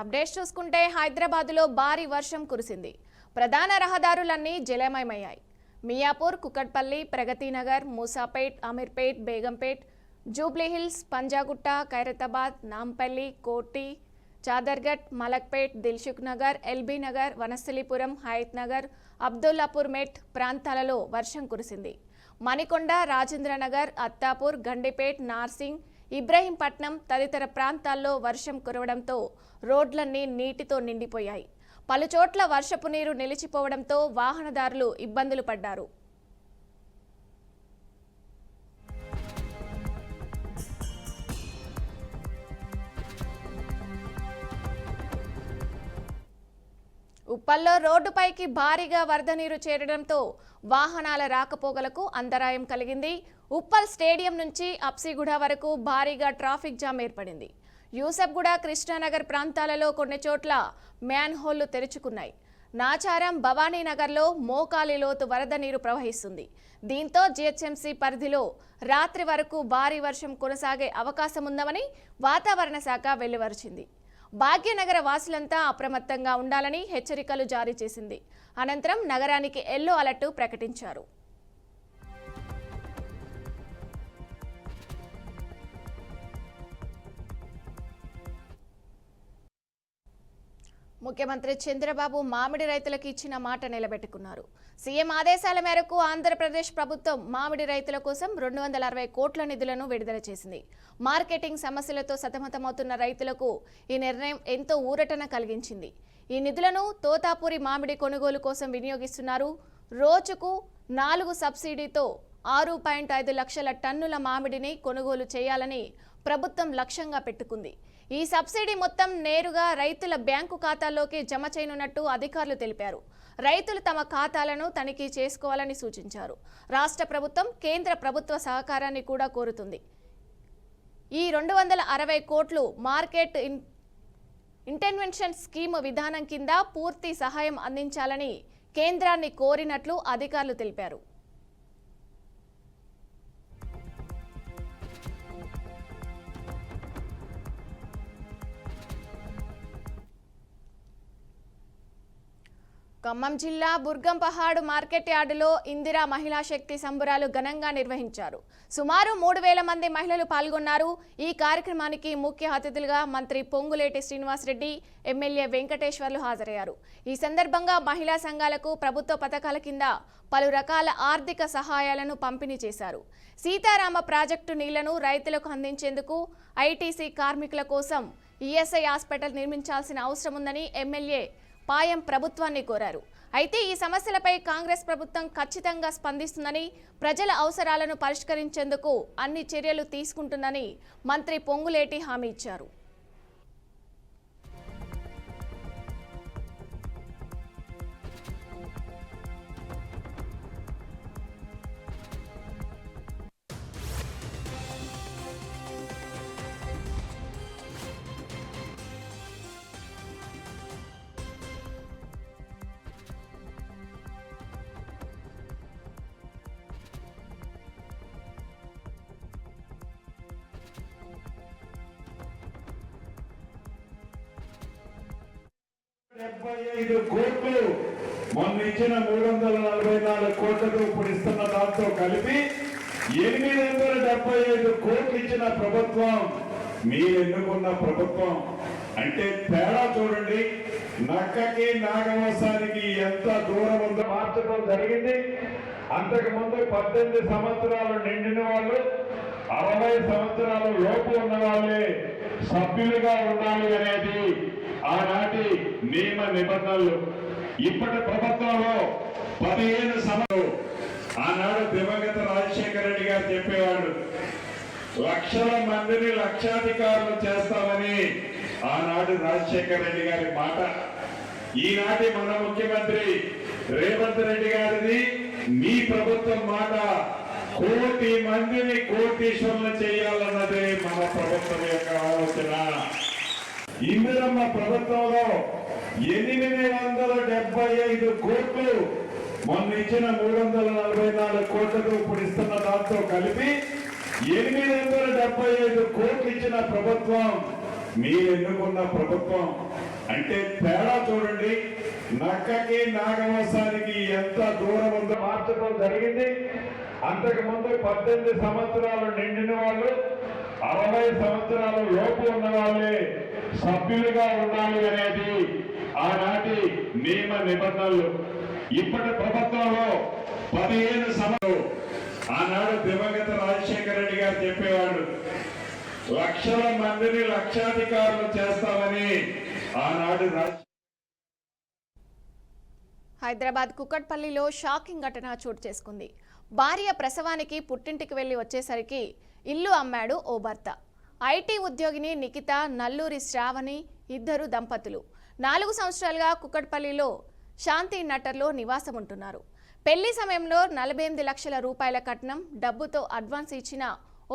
Updates చూసుకుంటే హైదరాబాద్లో భారీ వర్షం కురిసింది. ప్రధాన రహదారులన్నీ జలమయమయ్యాయి. మియాపూర్, కుకట్పల్లి, ప్రగతినగర్, మూసాపేట్, అమీర్పేట్, బేగంపేట్, జూబ్లీహిల్స్, పంజాగుట్ట, ఖైరతాబాద్, నాంపల్లి, కోటి, చాదర్ఘట్, మలక్పేట్, దిల్సుఖ్ నగర్, ఎల్బీ నగర్, వనస్థలిపురం, హయత్ నగర్, అబ్దుల్లాపూర్ మెట్ ప్రాంతాలలో వర్షం కురిసింది. మణికొండ, రాజేంద్రనగర్, అత్తాపూర్, గండిపేట్, నార్సింగ్, ఇబ్రహీంపట్నం తదితర ప్రాంతాల్లో వర్షం కురవడంతో రోడ్లన్నీ నీటితో నిండిపోయాయి. పలుచోట్ల వర్షపు నీరు నిలిచిపోవడంతో వాహనదారులు ఇబ్బందులు పడ్డారు. ఉప్పల్లో రోడ్డుపైకి భారీగా వరద నీరు చేరడంతో వాహనాల రాకపోకలకు అంతరాయం కలిగింది. ఉప్పల్ స్టేడియం నుంచి అప్సిగూడ వరకు భారీగా ట్రాఫిక్ జామ్ ఏర్పడింది. యూసఫ్గూడ, కృష్ణానగర్ ప్రాంతాలలో కొన్ని చోట్ల మ్యాన్ హోళ్లు తెరుచుకున్నాయి. నాచారం, భవానీనగర్లో మోకాలి లోతు వరద నీరు ప్రవహిస్తుంది. దీంతో జీహెచ్ఎంసీ పరిధిలో రాత్రి వరకు భారీ వర్షం కొనసాగే అవకాశం ఉందని వాతావరణ శాఖ వెలువరించింది. భాగ్యనగర వాసులంతా అప్రమత్తంగా ఉండాలని హెచ్చరికలు జారీ చేసింది. అనంతరం నగరానికి ఎల్లో అలర్ట్ ప్రకటించారు. ముఖ్యమంత్రి చంద్రబాబు మామిడి రైతులకు ఇచ్చిన మాట నిలబెట్టుకున్నారు. సీఎం ఆదేశాల మేరకు ఆంధ్రప్రదేశ్ ప్రభుత్వం మామిడి రైతుల కోసం 260 కోట్ల నిధులను విడుదల చేసింది. మార్కెటింగ్ సమస్యలతో సతమతమవుతున్న రైతులకు ఈ నిర్ణయం ఎంతో ఊరటన కలిగించింది. ఈ నిధులను తోతాపూరి మామిడి కొనుగోలు కోసం వినియోగిస్తున్నారు. రోజుకు 4 సబ్సిడీతో 6.5 లక్షల టన్నుల మామిడిని కొనుగోలు చేయాలని ప్రభుత్వం లక్ష్యంగా పెట్టుకుంది. ఈ సబ్సిడీ మొత్తం నేరుగా రైతుల బ్యాంకు ఖాతాల్లోకి జమ చేయనున్నట్టు అధికారులు తెలిపారు. రైతులు తమ ఖాతాలను తనిఖీ చేసుకోవాలని సూచించారు. రాష్ట్ర ప్రభుత్వం కేంద్ర ప్రభుత్వ సహకారాన్ని కూడా కోరుతుంది. ఈ 260 కోట్లు మార్కెట్ ఇంటర్వెన్షన్ స్కీమ్ విధానం కింద పూర్తి సహాయం అందించాలని కేంద్రాన్ని కోరినట్లు అధికారులు తెలిపారు. ఖమ్మం జిల్లా బుర్గంపహాడ్ మార్కెట్ యార్డులో ఇందిరా మహిళా శక్తి సంబరాలు ఘనంగా నిర్వహించారు. సుమారు 3000 మంది మహిళలు పాల్గొన్నారు. ఈ కార్యక్రమానికి ముఖ్య అతిథులుగా మంత్రి పొంగులేటి శ్రీనివాసరెడ్డి, ఎమ్మెల్యే వెంకటేశ్వర్లు హాజరయ్యారు. ఈ సందర్భంగా మహిళా సంఘాలకు ప్రభుత్వ పథకాల కింద పలు రకాల ఆర్థిక సహాయాలను పంపిణీ చేశారు. సీతారామ ప్రాజెక్టు నీళ్లను రైతులకు అందించేందుకు ఐటీసీ కార్మికుల కోసం ఈఎస్ఐ హాస్పిటల్ నిర్మించాల్సిన అవసరం ఉందని ఎమ్మెల్యే పాయం ప్రభుత్వాన్ని కోరారు. అయితే ఈ సమస్యలపై కాంగ్రెస్ ప్రభుత్వం ఖచ్చితంగా స్పందిస్తుందని, ప్రజల అవసరాలను పరిష్కరించేందుకు అన్ని చర్యలు తీసుకుంటుందని మంత్రి పొంగులేటి హామీ ఇచ్చారు. కోట్లు మొన్న ఇచ్చిన 344 కోట్లకు ఇప్పుడు ఇస్తున్న దాంతో కలిపి 875 కోట్లు ఇచ్చిన ప్రభుత్వం మీరు ఎన్నుకున్న ప్రభుత్వం. అంటే తేడా చూడండి, నక్కకి నాగవసానికి ఎంత దూరం ఉందో మార్చడం జరిగింది. అంతకు ముందు 18 సంవత్సరాలు నిండిన వాళ్ళు, 60 సంవత్సరాల లోపు ఉన్న వాళ్ళే సభ్యులుగా ఉండాలి అనేది ఆనాటి నియమ నిబంధనలు. ఇప్పటి ప్రభుత్వంలో 15 సంవత్సరాలు ఆనాడు దివంగత రాజశేఖర రెడ్డి గారు చెప్పేవాడు, లక్షల మందిని లక్షాధికారులు చేస్తామని ఆనాడు రాజశేఖర రెడ్డి గారి మాట. ఈనాటి మన ముఖ్యమంత్రి రేవంత్ రెడ్డి గారిది, మీ ప్రభుత్వం మాట 1 కోటి మందిని కోటీశ్వరులు చేయాలన్నదే మన ప్రభుత్వం యొక్క ఆలోచన. ఇందిరమ్మ ప్రభుత్వంలో 875 కోట్లు మొన్న ఇచ్చిన 344 కోట్లకు ఇప్పుడు ఇస్తున్న దాంతో కలిపి 875 కోట్లు ఇచ్చిన ప్రభుత్వం మీరు ఎన్నుకున్న ప్రభుత్వం. అంటే తేడా చూడండి, నక్కకి నాగవసానికి ఎంత దూరం ఉందో మార్చడం జరిగింది. అంతకుముందు 18 సంవత్సరాలు నిండిన వాళ్ళు 60 సంవత్సరాల లోపు ఉన్న వాళ్ళే సభ్యులుగా ఉండాలి అనేది ఆనాటి నియమ నిబంధనలు. ఇప్పటి ప్రభుత్వంలో 15 సంవత్సరాలు ఆనాడు దివంగత రాజశేఖర రెడ్డి గారు చెప్పేవాడు, లక్షల మందిని లక్షాధికారులు చేస్తామని ఆనాడు. హైదరాబాద్ కుక్కట్పల్లిలో షాకింగ్ ఘటన చోటు చేసుకుంది. భార్య ప్రసవానికి పుట్టింటికి వెళ్లి వచ్చేసరికి ఇల్లు అమ్మాడు ఓ భర్త. ఐటీ ఉద్యోగిని నిఖిత, నల్లూరి శ్రావణి ఇద్దరు దంపతులు 4 సంవత్సరాలుగా కుక్కట్పల్లిలో శాంతి నట్టర్లో నివాసం ఉంటున్నారు. పెళ్లి సమయంలో 48 లక్షల రూపాయల కట్నం డబ్బుతో అడ్వాన్స్ ఇచ్చిన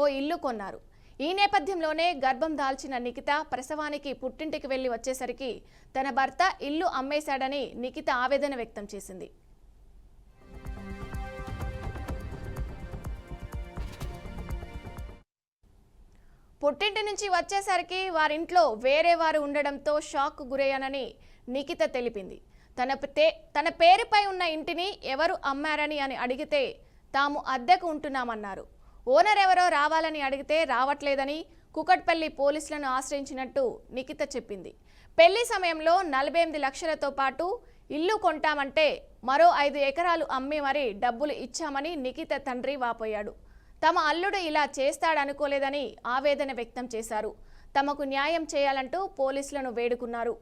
ఓ ఇల్లు కొన్నారు. ఈ నేపథ్యంలోనే గర్భం దాల్చిన నిఖిత ప్రసవానికి పుట్టింటికి వెళ్లి వచ్చేసరికి తన భర్త ఇల్లు అమ్మేశాడని నిఖిత ఆవేదన వ్యక్తం చేసింది. పుట్టింటి నుంచి వచ్చేసరికి వారింట్లో వేరే వారు ఉండడంతో షాక్ గురయ్యానని నిఖిత తెలిపింది. తన పేరుపై ఉన్న ఇంటిని ఎవరు అమ్మారని అని అడిగితే తాము అద్దెకు ఉంటున్నామన్నారు. ఓనర్ ఎవరో రావాలని అడిగితే రావట్లేదని కుకట్పల్లి పోలీసులను ఆశ్రయించినట్టు నిఖిత చెప్పింది. పెళ్లి సమయంలో 48 లక్షలతో పాటు ఇల్లు కొంటామంటే మరో 5 ఎకరాలు అమ్మి మరీ డబ్బులు ఇచ్చామని నిఖిత తండ్రి వాపోయాడు. తమ అల్లుడు ఇలా చేస్తాడనుకోలేదని ఆవేదన వ్యక్తం చేశారు. తమకు న్యాయం చేయాలంటూ పోలీసులను వేడుకున్నారు.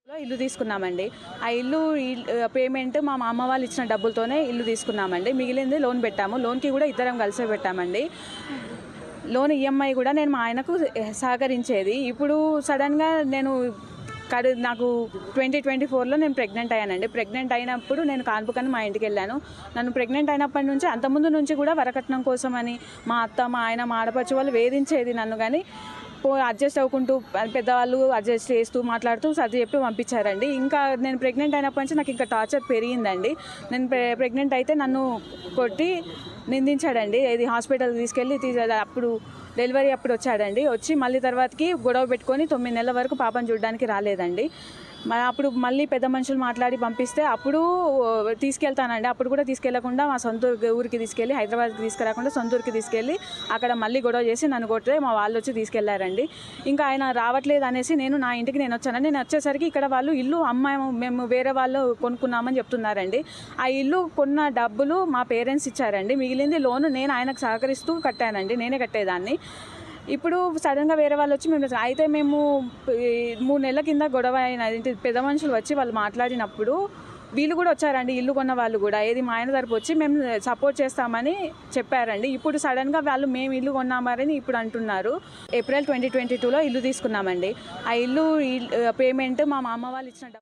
ఇల్లు తీసుకున్నామండి. ఆ ఇల్లు పేమెంట్ మా అమ్మ వాళ్ళు ఇచ్చిన డబ్బులతోనే ఇల్లు తీసుకున్నామండి. మిగిలింది లోన్ పెట్టాము. లోన్కి కూడా ఇద్దరం కలిసే పెట్టామండి. లోన్ ఈఎంఐ కూడా నేను మా ఆయనకు సహకరించేది. ఇప్పుడు సడన్గా నాకు 2024లో నేను ప్రెగ్నెంట్ అయ్యానండి. ప్రెగ్నెంట్ అయినప్పుడు నేను కాన్పుకని మా ఇంటికి వెళ్ళాను. నన్ను ప్రెగ్నెంట్ అయినప్పటి నుంచి అంతకుముందు నుంచి కూడా వరకట్నం కోసమని మా అత్త, మా ఆయన, మా ఆడపడుచు వాళ్ళు వేధించేది నన్ను. కానీ అడ్జస్ట్ అవ్వకుంటూ పెద్దవాళ్ళు అడ్జస్ట్ చేస్తూ మాట్లాడుతూ సర్ది చెప్పి పంపించారండి. ఇంకా నేను ప్రెగ్నెంట్ అయినప్పటి నుంచి నాకు ఇంకా టార్చర్ పెరిగిందండి. నేను ప్రెగ్నెంట్ అయితే నన్ను కొట్టి నిందించాడండి. ఇది హాస్పిటల్కి తీసుకెళ్ళి అప్పుడు డెలివరీ అప్పుడు వచ్చాడండి. వచ్చి మళ్ళీ తర్వాతకి గొడవ పెట్టుకొని 9 నెలల వరకు పాపను చూడడానికి రాలేదండి. అప్పుడు మళ్ళీ పెద్ద మనుషులు మాట్లాడి పంపిస్తే అప్పుడు తీసుకెళ్తానండి. అప్పుడు కూడా తీసుకెళ్లకుండా మా సొంత ఊరికి తీసుకెళ్ళి, హైదరాబాద్కి తీసుకురాకుండా సొంత ఊరికి తీసుకెళ్ళి అక్కడ మళ్ళీ గొడవ చేసి నన్ను కొడితే మా వాళ్ళు వచ్చి తీసుకెళ్లారండి. ఇంకా ఆయన రావట్లేదు అనేసి నేను నా ఇంటికి వచ్చానండి. నేను వచ్చేసరికి ఇక్కడ వాళ్ళు ఇల్లు అమ్మాయి మేము వేరే వాళ్ళు కొనుక్కున్నామని చెప్తున్నారండి. ఆ ఇల్లు కొన్న డబ్బులు మా పేరెంట్స్ ఇచ్చారండి. మిగిలింది లోను నేను ఆయనకు సహకరిస్తూ కట్టానండి. నేనే కట్టేదాన్ని. ఇప్పుడు సడన్గా వేరే వాళ్ళు వచ్చి మేము 3 నెలల కింద గొడవ అయినది. పెద్ద మనుషులు వచ్చి వాళ్ళు మాట్లాడినప్పుడు వీళ్ళు కూడా వచ్చారండి. ఇల్లు కొన్న వాళ్ళు కూడా మా ఆయన తరపు వచ్చి మేము సపోర్ట్ చేస్తామని చెప్పారండి. ఇప్పుడు సడన్గా వాళ్ళు మేము ఇల్లు కొన్నామని ఇప్పుడు అంటున్నారు. ఏప్రిల్ 2022లో ఇల్లు తీసుకున్నామండి. ఆ ఇల్లు పేమెంట్ మా అమ్మ వాళ్ళు ఇచ్చిన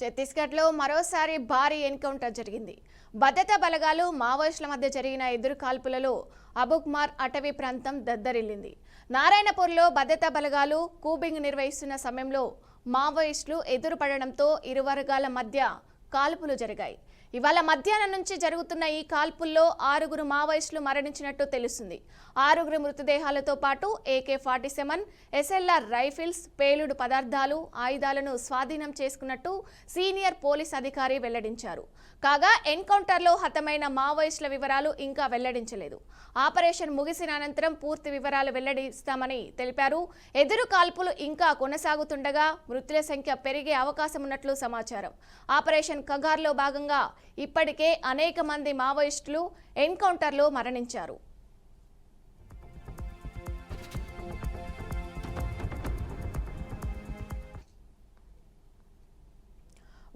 ఛత్తీస్గఢ్లో మరోసారి భారీ ఎన్కౌంటర్ జరిగింది. భద్రతా బలగాలు మావోయిస్టుల మధ్య జరిగిన ఎదురు కాల్పులలో అబుక్మార్ అటవీ ప్రాంతం దద్దరిల్లింది. నారాయణపూర్లో భద్రతా బలగాలు కూబింగ్ నిర్వహిస్తున్న సమయంలో మావోయిస్టులు ఎదురుపడడంతో ఇరు వర్గాల మధ్య కాల్పులు జరిగాయి. ఇవాళ మధ్యాహ్నం నుంచి జరుగుతున్న ఈ కాల్పుల్లో 6 మావోయిస్టులు మరణించినట్టు తెలుస్తుంది. 6 మృతదేహాలతో పాటు AK-47, SLR రైఫిల్స్, పేలుడు పదార్థాలు, ఆయుధాలను స్వాధీనం చేసుకున్నట్టు సీనియర్ పోలీస్ అధికారి వెల్లడించారు. కాగా ఎన్కౌంటర్లో హతమైన మావోయిస్టుల వివరాలు ఇంకా వెల్లడించలేదు. ఆపరేషన్ ముగిసిన అనంతరం పూర్తి వివరాలు వెల్లడిస్తామని తెలిపారు. ఎదురు కాల్పులు ఇంకా కొనసాగుతుండగా మృతుల సంఖ్య పెరిగే అవకాశం ఉన్నట్లు సమాచారం. ఆపరేషన్ కగార్లో భాగంగా ఇప్పటికే అనేక మంది మావోయిస్టులు ఎన్కౌంటర్లో మరణించారు.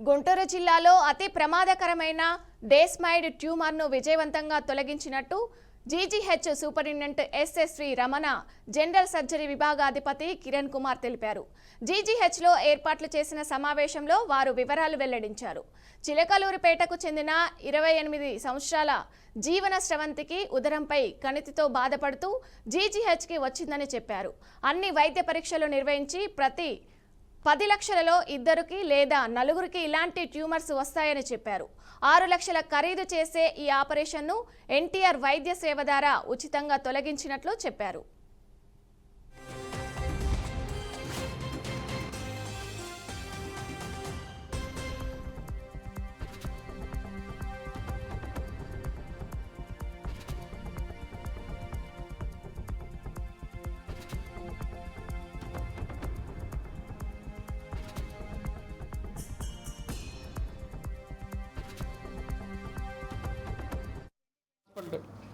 గుంటూరు జిల్లాలో అతి ప్రమాదకరమైన డేస్మైడ్ ట్యూమర్ను విజయవంతంగా తొలగించినట్టు GGH superintendent SSV Ramana, general surgery విభాగాధిపతి కిరణ్ కుమార్ తెలిపారు. జీజీహెచ్లో ఏర్పాట్లు చేసిన సమావేశంలో వారు వివరాలు వెల్లడించారు. చిలకలూరిపేటకు చెందిన 28 సంవత్సరాల జీవన స్రవంతికి ఉదరంపై కణితితో బాధపడుతూ జీజీహెచ్కి వచ్చిందని చెప్పారు. అన్ని వైద్య పరీక్షలు నిర్వహించి ప్రతి 10 లక్షలలో 2 లేదా 4 ఇలాంటి ట్యూమర్స్ వస్తాయని చెప్పారు. 6 లక్షల ఖరీదు చేసే ఈ ఆపరేషన్ను ఎన్టీఆర్ వైద్య సేవ ద్వారా ఉచితంగా తొలగించినట్లు చెప్పారు.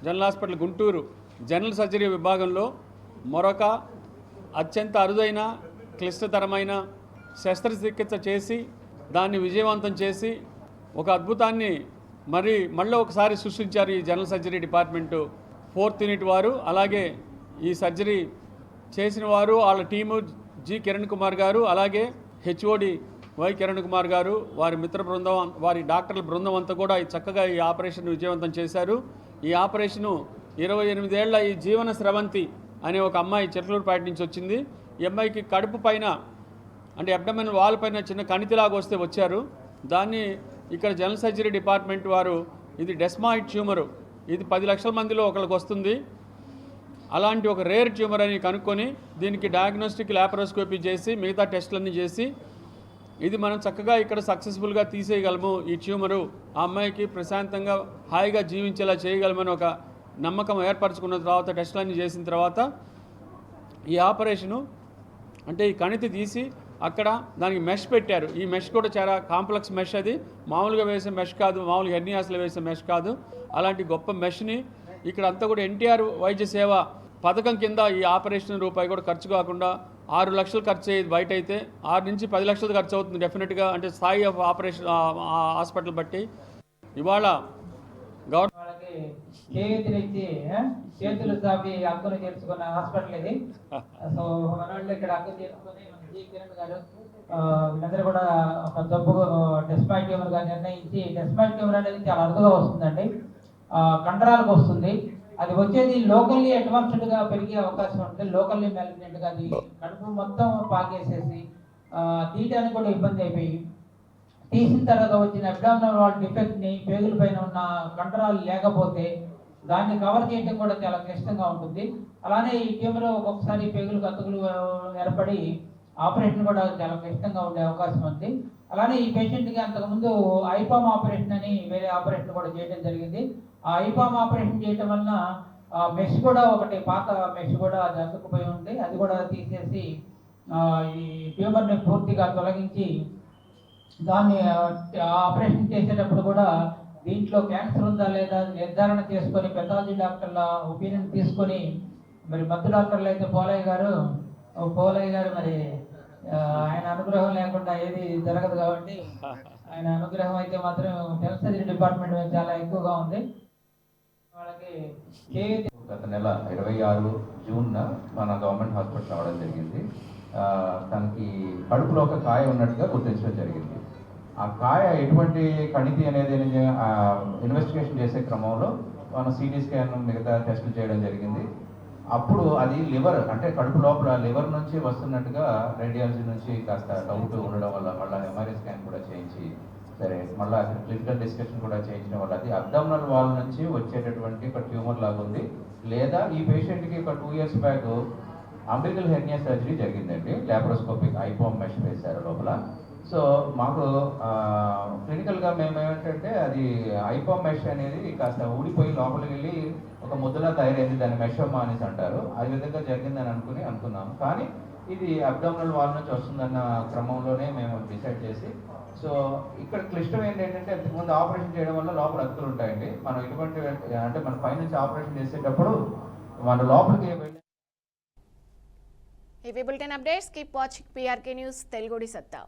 General hospital Guntur general surgery విభాగంలో మరొక అత్యంత అరుదైన క్లిష్టతరమైన శస్త్రచికిత్స చేసి దాన్ని విజయవంతం చేసి ఒక అద్భుతాన్ని మళ్ళీ ఒకసారి సృష్టించారు ఈ general surgery department 4th unit వారు. అలాగే ఈ సర్జరీ చేసిన వారు వాళ్ళ టీము జి కిరణ్ కుమార్ గారు, అలాగే హెచ్ఓడి వై కిరణ్ కుమార్ గారు, వారి మిత్ర బృందం, వారి డాక్టర్ల బృందం అంతా కూడా చక్కగా ఈ ఆపరేషన్ విజయవంతం చేశారు. ఈ ఆపరేషను 28 ఏళ్ల ఈ జీవన స్రవంతి అనే ఒక అమ్మాయి చిలకలూరుపేట నుంచి వచ్చింది. ఈ అమ్మాయికి కడుపు పైన అంటే అబ్డమెన్ వాల్ పైన చిన్న కణితిలాగా వస్తే వచ్చారు. దాన్ని ఇక్కడ జనరల్ సర్జరీ డిపార్ట్మెంట్ వారు ఇది డెస్మాయిడ్ ట్యూమరు, ఇది 10 లక్షల మందిలో ఒకరికి వస్తుంది, అలాంటి ఒక రేర్ ట్యూమర్ అని కనుక్కొని దీనికి డయాగ్నోస్టిక్ ల్యాపరోస్కోపీ చేసి మిగతా టెస్టులన్నీ చేసి ఇది మనం చక్కగా ఇక్కడ సక్సెస్ఫుల్గా తీసేయగలము. ఈ ట్యూమరు ఆ అమ్మాయికి ప్రశాంతంగా హాయిగా జీవించేలా చేయగలమని ఒక నమ్మకం ఏర్పరచుకున్న తర్వాత టెస్టులన్నీ చేసిన తర్వాత ఈ ఆపరేషను అంటే ఈ కణితి తీసి అక్కడ దానికి మెష్ పెట్టారు. ఈ మెష్ కూడా చాలా కాంప్లెక్స్ మెష్, అది మామూలుగా వేసే మెష్ కాదు, మామూలుగా హెర్నియాస్లో వేసే మెష్ కాదు. అలాంటి గొప్ప మెష్ని ఇక్కడ అంతా కూడా ఎన్టీఆర్ వైద్య సేవ పథకం కింద ఈ ఆపరేషన్ రూపాయి కూడా ఖర్చు కాకుండా 6 లక్షలు ఖర్చు అయ్యేది బయట అయితే 6 నుంచి 10 లక్షలు ఖర్చు అవుతుంది డెఫినెట్గా, అంటే స్థాయి ఆఫ్ ఆపరేషన్ హాస్పిటల్ బట్టి. ఇవాళ వాళ్ళకి చేతులిచ్చి చేతులు సాపి హక్కును చేర్చుకున్న హాస్పిటల్ ఇది. సో మన వాళ్ళు ఇక్కడ హక్కు చేర్చుకొని జి కిరణ్ గారు వీళ్ళందరూ కూడా ఒక జబ్బు డెస్మాయిడ్ ట్యూమర్ గా నిర్ణయించి, డెస్మాయిడ్ ట్యూమర్ అనేది చాలా అరుదుగా వస్తుందండి, కండరాలకు వస్తుంది. అది వచ్చేది లోకల్లీ అడ్వాన్స్డ్గా పెరిగే అవకాశం ఉంటుంది. లోకల్లీ మ్యాలిగ్నెంట్గా అది కడుపు మొత్తం పాకేసేసి తీయడానికి కూడా ఇబ్బంది అయిపోయి తీసిన తర్వాత వచ్చిన అబ్డామినల్ వాల్ డిఫెక్ట్ని పేగుల పైన ఉన్న కండరాలు లేకపోతే దాన్ని కవర్ చేయడం కూడా చాలా క్లిష్టంగా ఉంటుంది. అలానే ఈ ట్యూమర్ ఒక్కొక్కసారి పేగులకు అతుకులు ఏర్పడి ఆపరేషన్ కూడా చాలా క్లిష్టంగా ఉండే అవకాశం ఉంది. అలానే ఈ పేషెంట్కి అంతకుముందు ఐపామ్ ఆపరేషన్ అని వేరే ఆపరేషన్ కూడా చేయడం జరిగింది. ఆ ఐపామ్ ఆపరేషన్ చేయడం వలన మెష్ కూడా ఒకటి పాత మెష్ కూడా అది అతుక్కుపోయి ఉంది, అది కూడా తీసేసి ఈ ట్యూమర్ని పూర్తిగా తొలగించి దాన్ని ఆపరేషన్ చేసేటప్పుడు కూడా దీంట్లో క్యాన్సర్ ఉందా లేదా నిర్ధారణ చేసుకొని పెథాలజీ డాక్టర్ల ఒపీనియన్ తీసుకొని, మరి మత్తు డాక్టర్లు అయితే పోలయ్య గారు మరి ఆయన అనుగ్రహం లేకుండా ఏది జరగదు కాబట్టి ఆయన అనుగ్రహం అయితే మాత్రం జనరల్ సర్జరీ డిపార్ట్మెంట్ మీద చాలా ఎక్కువగా ఉంది. వాళ్ళకి గత నెల 26 జూన్న మన గవర్నమెంట్ హాస్పిటల్ రావడం జరిగింది. తనకి కడుపులో ఒక కాయ ఉన్నట్టుగా గుర్తించడం జరిగింది. ఆ కాయ ఎటువంటి కణితి అనేది ఇన్వెస్టిగేషన్ చేసే క్రమంలో మనం సిటీ స్కాన్ మిగతా టెస్టులు చేయడం జరిగింది. అప్పుడు అది లివర్ అంటే కడుపు లోపల లివర్ నుంచి వస్తున్నట్టుగా రేడియాలజీ నుంచి కాస్త డౌట్ ఉండడం వల్ల మళ్ళీ ఎంఆర్ఐ స్కాన్ కూడా చేయించి సరే మళ్ళీ క్లినికల్ డిస్కషన్ కూడా చేయించడం వల్ల అది అబ్డామినల్ వాల్ నుంచి వచ్చేటటువంటి ఒక ట్యూమర్ లాగా ఉంది. లేదా ఈ పేషెంట్కి ఒక 2 years బ్యాక్ అంబికల్ హెర్నియా సర్జరీ జరిగిందండి, లాప్రోస్కోపిక్ ఐపామ్ మెష్ వేశారు లోపల. సో మాకు క్లినికల్గా మేము ఏమిటంటే అది ఐపామ్ మెష్ అనేది కాస్త ఊడిపోయి లోపలికి వెళ్ళి ఒక ముద్దలా తయారైంది, దాన్ని మెషోమా అనేసి అంటారు. ఆ విధంగా జరిగిందని అనుకున్నాము. కానీ ఇది అబ్డామినల్ వాల్ నుంచి వస్తుందన్న క్రమంలోనే మేము డిసైడ్ చేసి, సో ఇక్కడ క్లిష్టం ఏంటంటే ఇంతకుముందు ఆపరేషన్ చేయడం వల్ల లోపల అతుకులు ఉంటాయండి. మనం ఎటువంటి అంటే మన పైనుంచి ఆపరేషన్ చేసేటప్పుడు మన లోపలికి ఇవి bulletin updates. Keep watching PRK news తెలుగుడి సత్తా.